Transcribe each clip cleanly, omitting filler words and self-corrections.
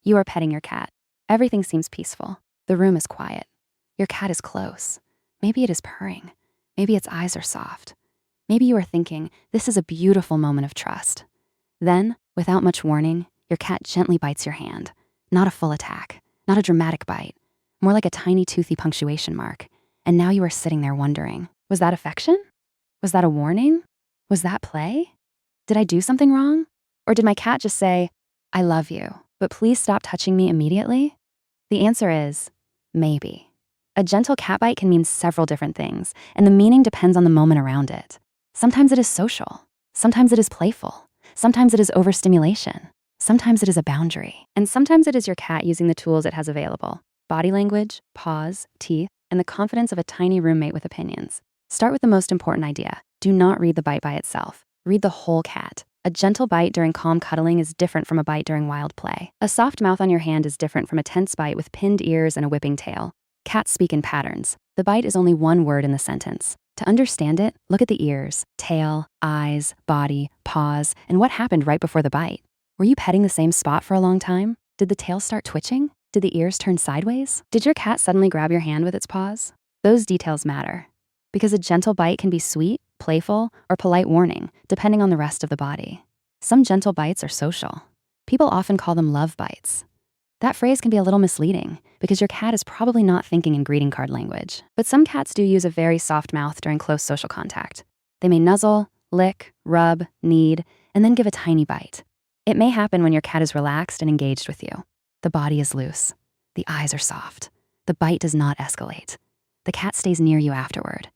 You are petting your cat. Everything seems peaceful. The room is quiet. Your cat is close. Maybe it is purring. Maybe its eyes are soft. Maybe you are thinking, this is a beautiful moment of trust. Then, without much warning, your cat gently bites your hand. Not a full attack, not a dramatic bite, more like a tiny toothy punctuation mark. And now you are sitting there wondering, was that affection? Was that a warning? Was that play? Did I do something wrong? Or did my cat just say, I love you, but please stop touching me immediately? The answer is maybe. A gentle cat bite can mean several different things, and the meaning depends on the moment around it. Sometimes it is social. Sometimes it is playful. Sometimes it is overstimulation. Sometimes it is a boundary. And sometimes it is your cat using the tools it has available: body language, paws, teeth, and the confidence of a tiny roommate with opinions. Start with the most important idea. Do not read the bite by itself. Read the whole cat. A gentle bite during calm cuddling is different from a bite during wild play. A soft mouth on your hand is different from a tense bite with pinned ears and a whipping tail. Cats speak in patterns. The bite is only one word in the sentence. To understand it, look at the ears, tail, eyes, body, paws, and what happened right before the bite. Were you petting the same spot for a long time? Did the tail start twitching? Did the ears turn sideways? Did your cat suddenly grab your hand with its paws? Those details matter, because a gentle bite can be sweet, playful, or polite warning, depending on the rest of the body. Some gentle bites are social. People often call them love bites. That phrase can be a little misleading because your cat is probably not thinking in greeting card language. But some cats do use a very soft mouth during close social contact. They may nuzzle, lick, rub, knead, and then give a tiny bite. It may happen when your cat is relaxed and engaged with you. The body is loose. The eyes are soft. The bite does not escalate. The cat stays near you afterward.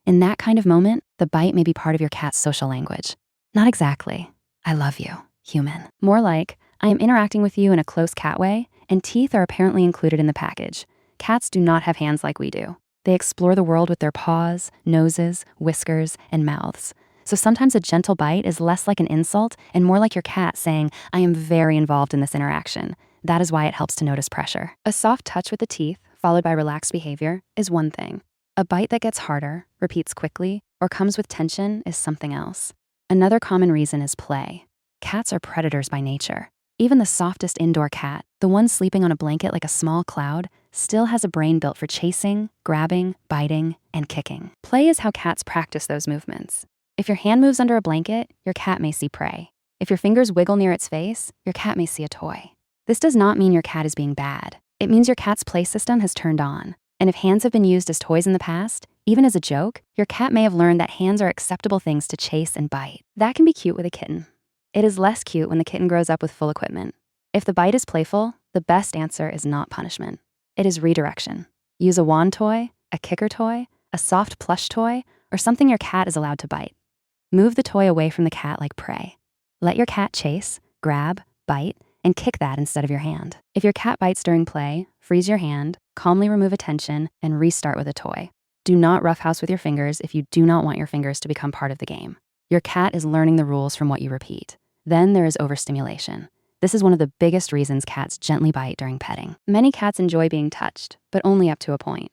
In that kind of moment, the bite may be part of your cat's social language. Not exactly, I love you, human. More like, I am interacting with you in a close cat way, and teeth are apparently included in the package. Cats do not have hands like we do. They explore the world with their paws, noses, whiskers, and mouths. So sometimes a gentle bite is less like an insult and more like your cat saying, I am very involved in this interaction. That is why it helps to notice pressure. A soft touch with the teeth, followed by relaxed behavior, is one thing. A bite that gets harder, repeats quickly, or comes with tension is something else. Another common reason is play. Cats are predators by nature. Even the softest indoor cat, the one sleeping on a blanket like a small cloud, still has a brain built for chasing, grabbing, biting, and kicking. Play is how cats practice those movements. If your hand moves under a blanket, your cat may see prey. If your fingers wiggle near its face, your cat may see a toy. This does not mean your cat is being bad. It means your cat's play system has turned on. And if hands have been used as toys in the past, even as a joke, your cat may have learned that hands are acceptable things to chase and bite. That can be cute with a kitten. It is less cute when the kitten grows up with full equipment. If the bite is playful, the best answer is not punishment. It is redirection. Use a wand toy, a kicker toy, a soft plush toy, or something your cat is allowed to bite. Move the toy away from the cat like prey. Let your cat chase, grab, bite, and kick that instead of your hand. If your cat bites during play, freeze your hand, calmly remove attention, and restart with a toy. Do not roughhouse with your fingers if you do not want your fingers to become part of the game. Your cat is learning the rules from what you repeat. Then there is overstimulation. This is one of the biggest reasons cats gently bite during petting. Many cats enjoy being touched, but only up to a point.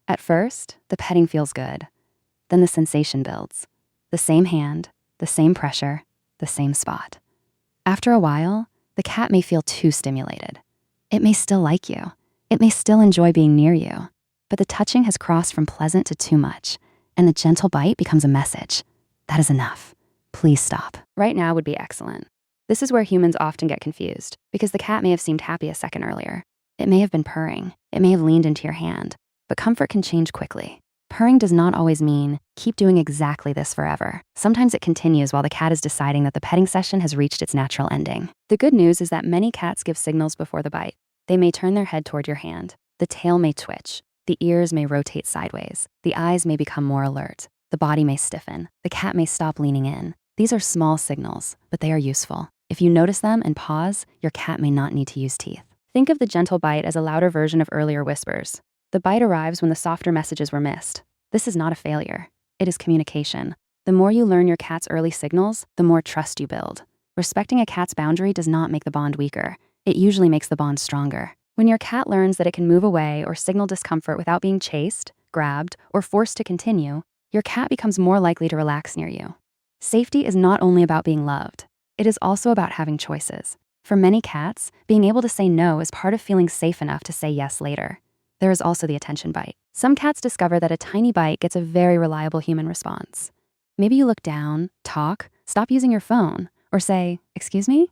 At first, the petting feels good. Then the sensation builds. The same hand, the same pressure, the same spot. After a while, the cat may feel too stimulated. It may still like you. It may still enjoy being near you. But the touching has crossed from pleasant to too much, and the gentle bite becomes a message. That is enough. Please stop. Right now would be excellent. This is where humans often get confused, because the cat may have seemed happy a second earlier. It may have been purring. It may have leaned into your hand. But comfort can change quickly. Purring does not always mean, keep doing exactly this forever. Sometimes it continues while the cat is deciding that the petting session has reached its natural ending. The good news is that many cats give signals before the bite. They may turn their head toward your hand. The tail may twitch. The ears may rotate sideways. The eyes may become more alert. The body may stiffen. The cat may stop leaning in. These are small signals, but they are useful. If you notice them and pause, your cat may not need to use teeth. Think of the gentle bite as a louder version of earlier whispers. The bite arrives when the softer messages were missed. This is not a failure. It is communication. The more you learn your cat's early signals, the more trust you build. Respecting a cat's boundary does not make the bond weaker. It usually makes the bond stronger. When your cat learns that it can move away or signal discomfort without being chased, grabbed, or forced to continue, your cat becomes more likely to relax near you. Safety is not only about being loved. It is also about having choices. For many cats, being able to say no is part of feeling safe enough to say yes later. There is also the attention bite. Some cats discover that a tiny bite gets a very reliable human response. Maybe you look down, talk, stop using your phone, or say, "Excuse me?"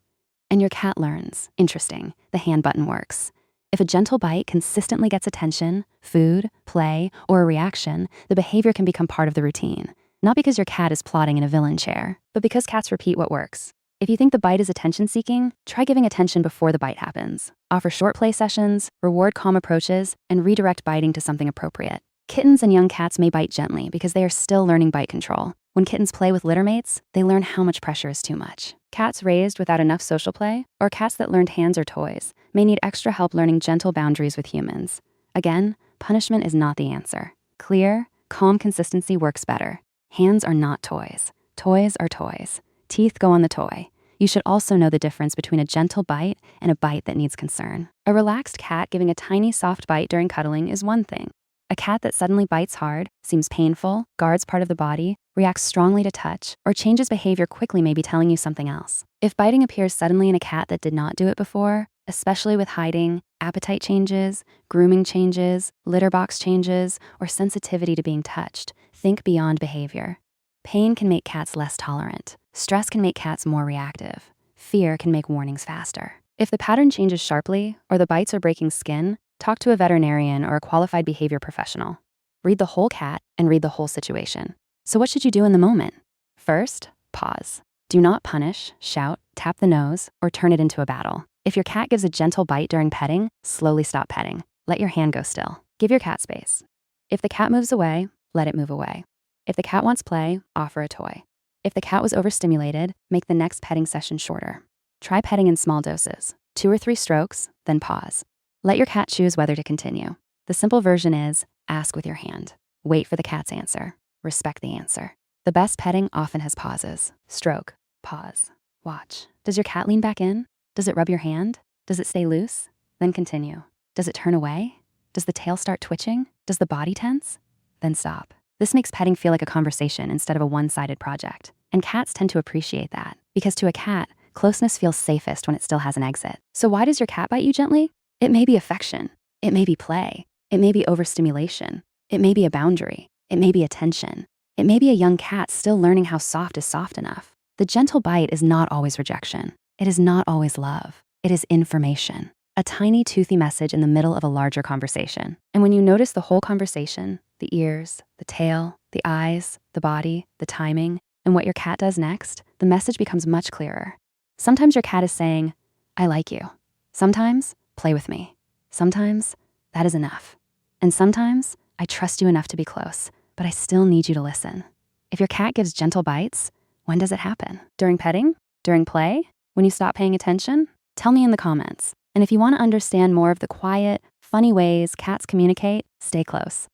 And your cat learns, interesting, the hand button works. If a gentle bite consistently gets attention, food, play, or a reaction, the behavior can become part of the routine. Not because your cat is plotting in a villain chair, but because cats repeat what works. If you think the bite is attention-seeking, try giving attention before the bite happens. Offer short play sessions, reward calm approaches, and redirect biting to something appropriate. Kittens and young cats may bite gently because they are still learning bite control. When kittens play with litter mates, they learn how much pressure is too much. Cats raised without enough social play, or cats that learned hands or toys, may need extra help learning gentle boundaries with humans. Again, punishment is not the answer. Clear, calm consistency works better. Hands are not toys. Toys are toys. Teeth go on the toy. You should also know the difference between a gentle bite and a bite that needs concern. A relaxed cat giving a tiny soft bite during cuddling is one thing. A cat that suddenly bites hard, seems painful, guards part of the body, reacts strongly to touch, or changes behavior quickly may be telling you something else. If biting appears suddenly in a cat that did not do it before, especially with hiding, appetite changes, grooming changes, litter box changes, or sensitivity to being touched, think beyond behavior. Pain can make cats less tolerant. Stress can make cats more reactive. Fear can make warnings faster. If the pattern changes sharply, or the bites are breaking skin, talk to a veterinarian or a qualified behavior professional. Read the whole cat and read the whole situation. So what should you do in the moment? First, pause. Do not punish, shout, tap the nose, or turn it into a battle. If your cat gives a gentle bite during petting, slowly stop petting. Let your hand go still. Give your cat space. If the cat moves away, let it move away. If the cat wants play, offer a toy. If the cat was overstimulated, make the next petting session shorter. Try petting in small doses, 2 or 3 strokes, then pause. Let your cat choose whether to continue. The simple version is, ask with your hand. Wait for the cat's answer. Respect the answer. The best petting often has pauses. Stroke, pause, watch. Does your cat lean back in? Does it rub your hand? Does it stay loose? Then continue. Does it turn away? Does the tail start twitching? Does the body tense? Then stop. This makes petting feel like a conversation instead of a one-sided project. And cats tend to appreciate that, because to a cat, closeness feels safest when it still has an exit. So why does your cat bite you gently? It may be affection. It may be play. It may be overstimulation. It may be a boundary. It may be attention. It may be a young cat still learning how soft is soft enough. The gentle bite is not always rejection. It is not always love. It is information. A tiny toothy message in the middle of a larger conversation. And when you notice the whole conversation, the ears, the tail, the eyes, the body, the timing, and what your cat does next, the message becomes much clearer. Sometimes your cat is saying, "I like you." Sometimes, "Play with me." Sometimes, "That is enough." And sometimes, "I trust you enough to be close, but I still need you to listen." If your cat gives gentle bites, when does it happen? During petting? During play? When you stop paying attention? Tell me in the comments. And if you want to understand more of the quiet, funny ways cats communicate, stay close.